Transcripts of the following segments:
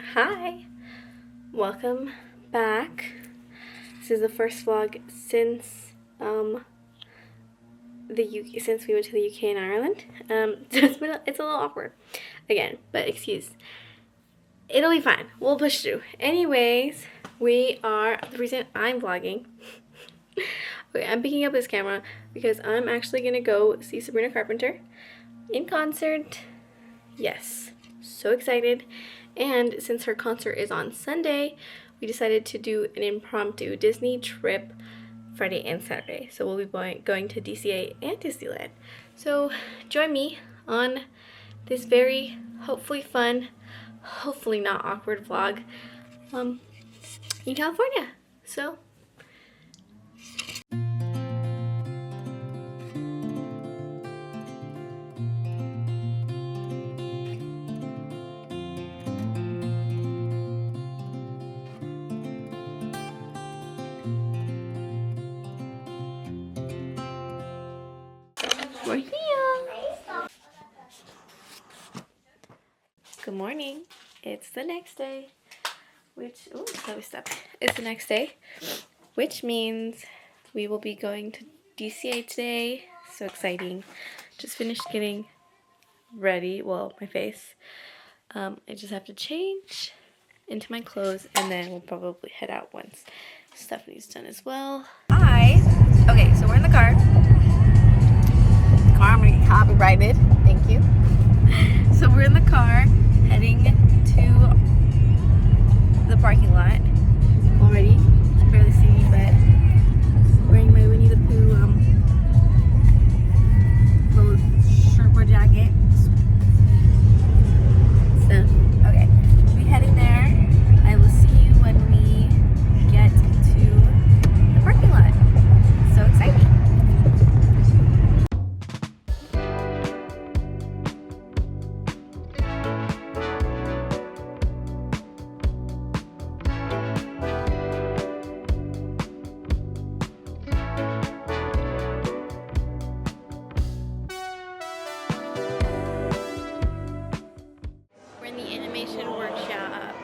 Hi, welcome back. This is the first vlog since since we went to the UK and Ireland. So it's a little awkward again, but it'll be fine. We'll push through. Anyways, the reason I'm vlogging. Okay, I'm picking up this camera because I'm actually gonna go see Sabrina Carpenter in concert. Yes, so excited. And since her concert is on Sunday, we decided to do an impromptu Disney trip Friday and Saturday. So we'll be going to DCA and Disneyland. So join me on this very hopefully fun, hopefully not awkward vlog in California. So we're here. Good morning. It's the next day, which, oh, let step. It's the next day, which means we will be going to DCA today. So exciting. Just finished getting ready. Well, my face. I just have to change into my clothes, and then we'll probably head out once Stephanie's done as well. Okay, so we're in the car. I'm gonna get copyrighted. Thank you. So we're in the car heading to the parking lot already. You can barely see me, but wearing my Winnie the Pooh little shirt or jacket. So, okay, we'll be heading there. I will see you when we get to the parking lot. So exciting. Workshop.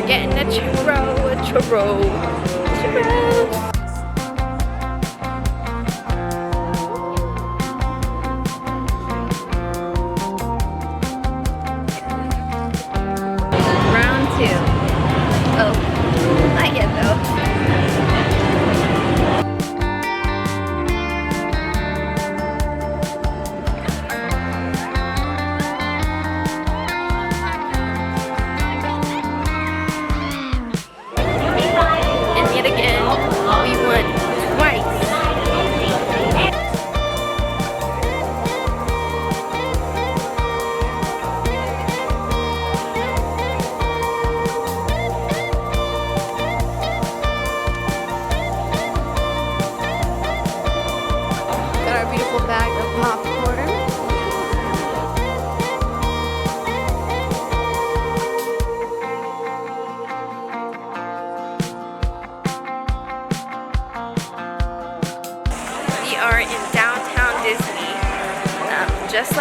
Getting a churro. Round 2. Oh, not yet though.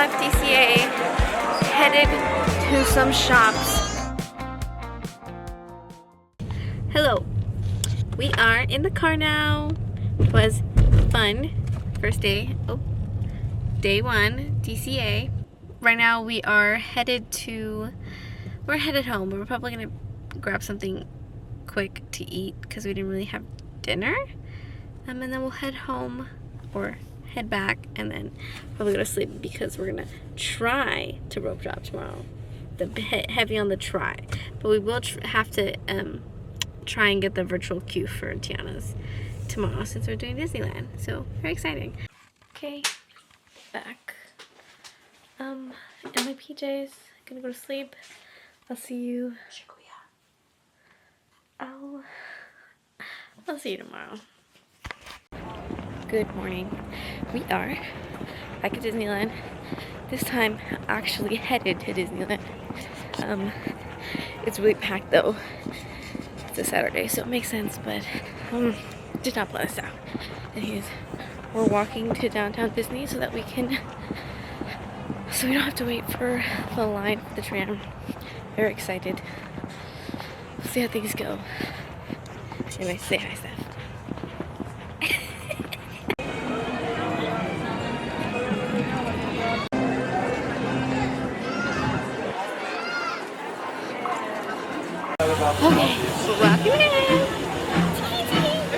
left DCA, headed to some shops. Hello, we are in the car now. It was fun. First day, day one, DCA. Right now we are headed home. We're probably gonna grab something quick to eat because we didn't really have dinner. And then we'll head home or head back and then probably go to sleep because we're gonna try to rope drop tomorrow. Heavy on the try, but we will have to try and get the virtual queue for Tiana's tomorrow since we're doing Disneyland. So very exciting. Okay, back. In my PJs, gonna go to sleep. I'll see you. I'll see you tomorrow. Good morning. We are back at Disneyland. This time, actually headed to Disneyland. It's really packed though. It's a Saturday, so it makes sense, but did not plan this out. Anyways, we're walking to downtown Disney so that we don't have to wait for the line for the tram. Very excited. We'll see how things go. Anyway, say hi, Steph. Okay, Rocky Mountain.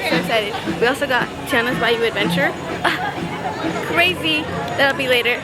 So excited. We also got Tiana's Bayou Adventure. Crazy. That'll be later.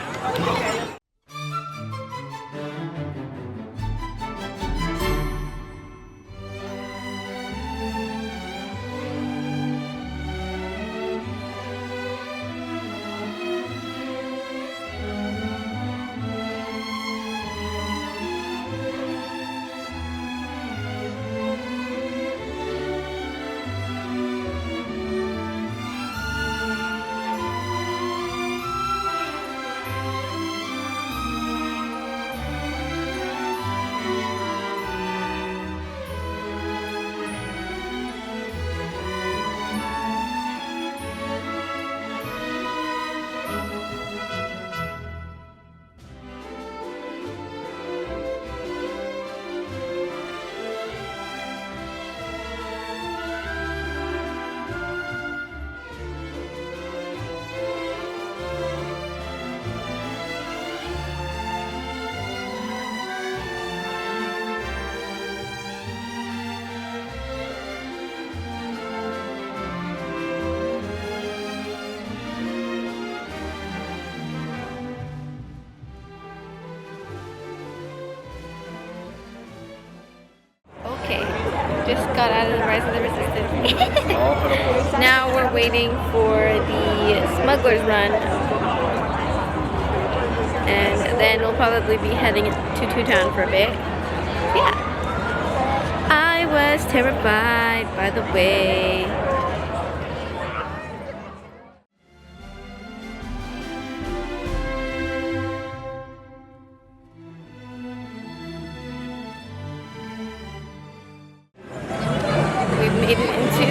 Just got out of the Rise of the Resistance. Now we're waiting for the Smuggler's Run. And then we'll probably be heading to Toontown for a bit. Yeah. I was terrified, by the way. Made it into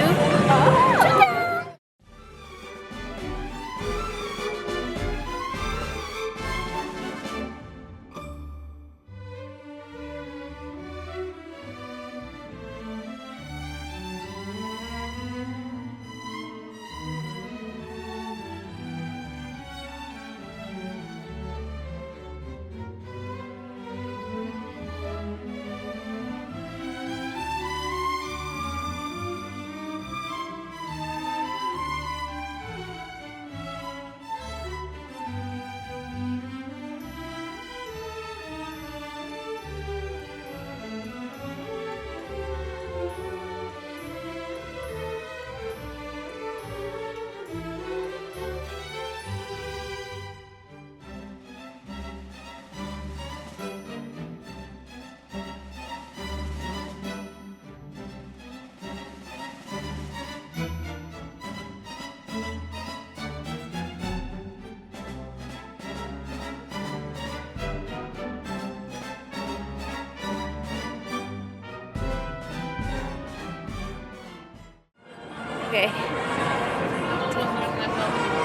Okay.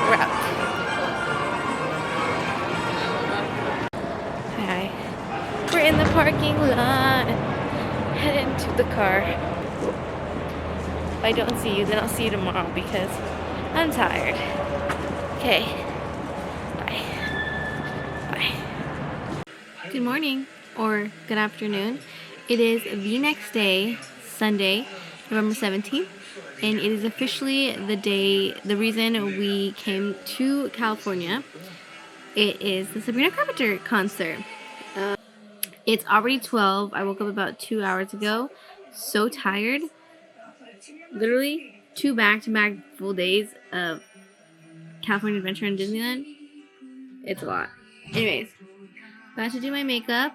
We're out. in the parking lot. Head into the car. If I don't see you, then I'll see you tomorrow because I'm tired. Okay. Bye. Bye. Good morning or good afternoon. It is the next day, Sunday, November 17th, and it is officially the reason we came to California. It is the Sabrina Carpenter concert. It's already 12. I woke up about 2 hours ago. So tired. Literally 2 back-to-back full days of California Adventure in Disneyland. It's a lot. Anyways, about to do my makeup.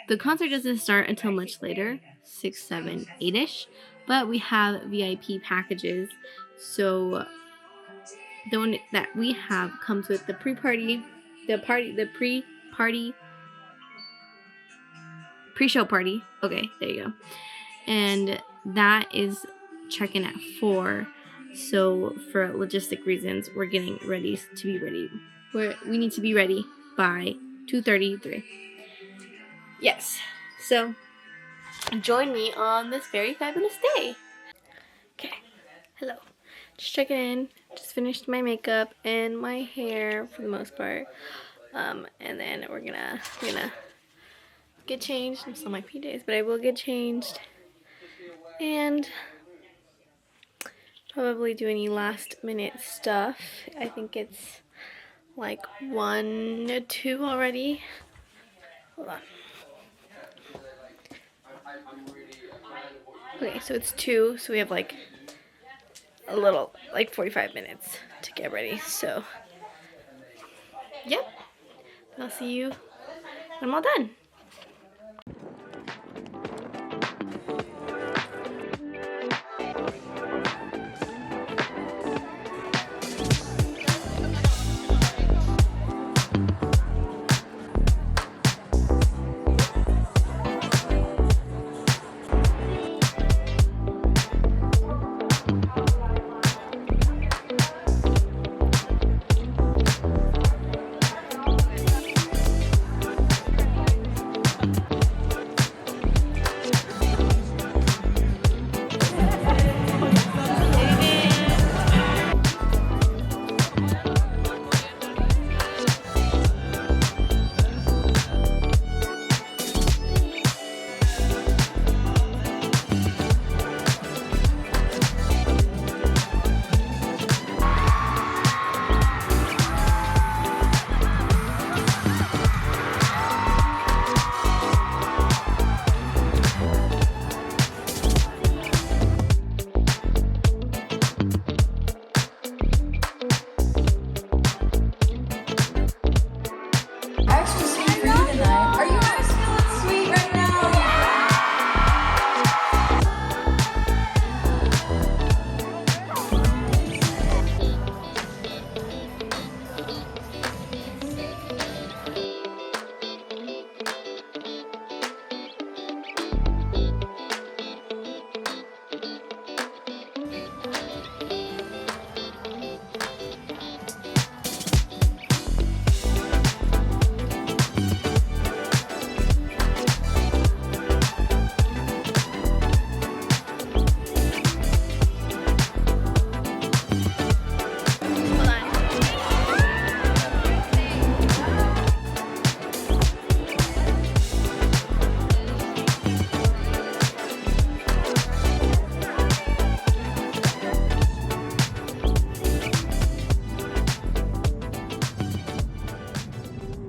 The concert doesn't start until much later, 6, 7, 8-ish, but we have VIP packages, so the one that we have comes with the pre-show party. Okay, there you go. And that is check-in at 4, so for logistic reasons, we're getting ready to be ready. We need to be ready by 2:33. Yes, so join me on this very fabulous day. Okay, hello. Just checking in. Just finished my makeup and my hair for the most part. And then we're gonna get changed. I'm still in my PJs, but I will get changed. And probably do any last minute stuff. I think it's like 1 to 2 already. Hold on. Okay, so it's 2, so we have like a little, like 45 minutes to get ready. So, yep. I'll see you when I'm all done.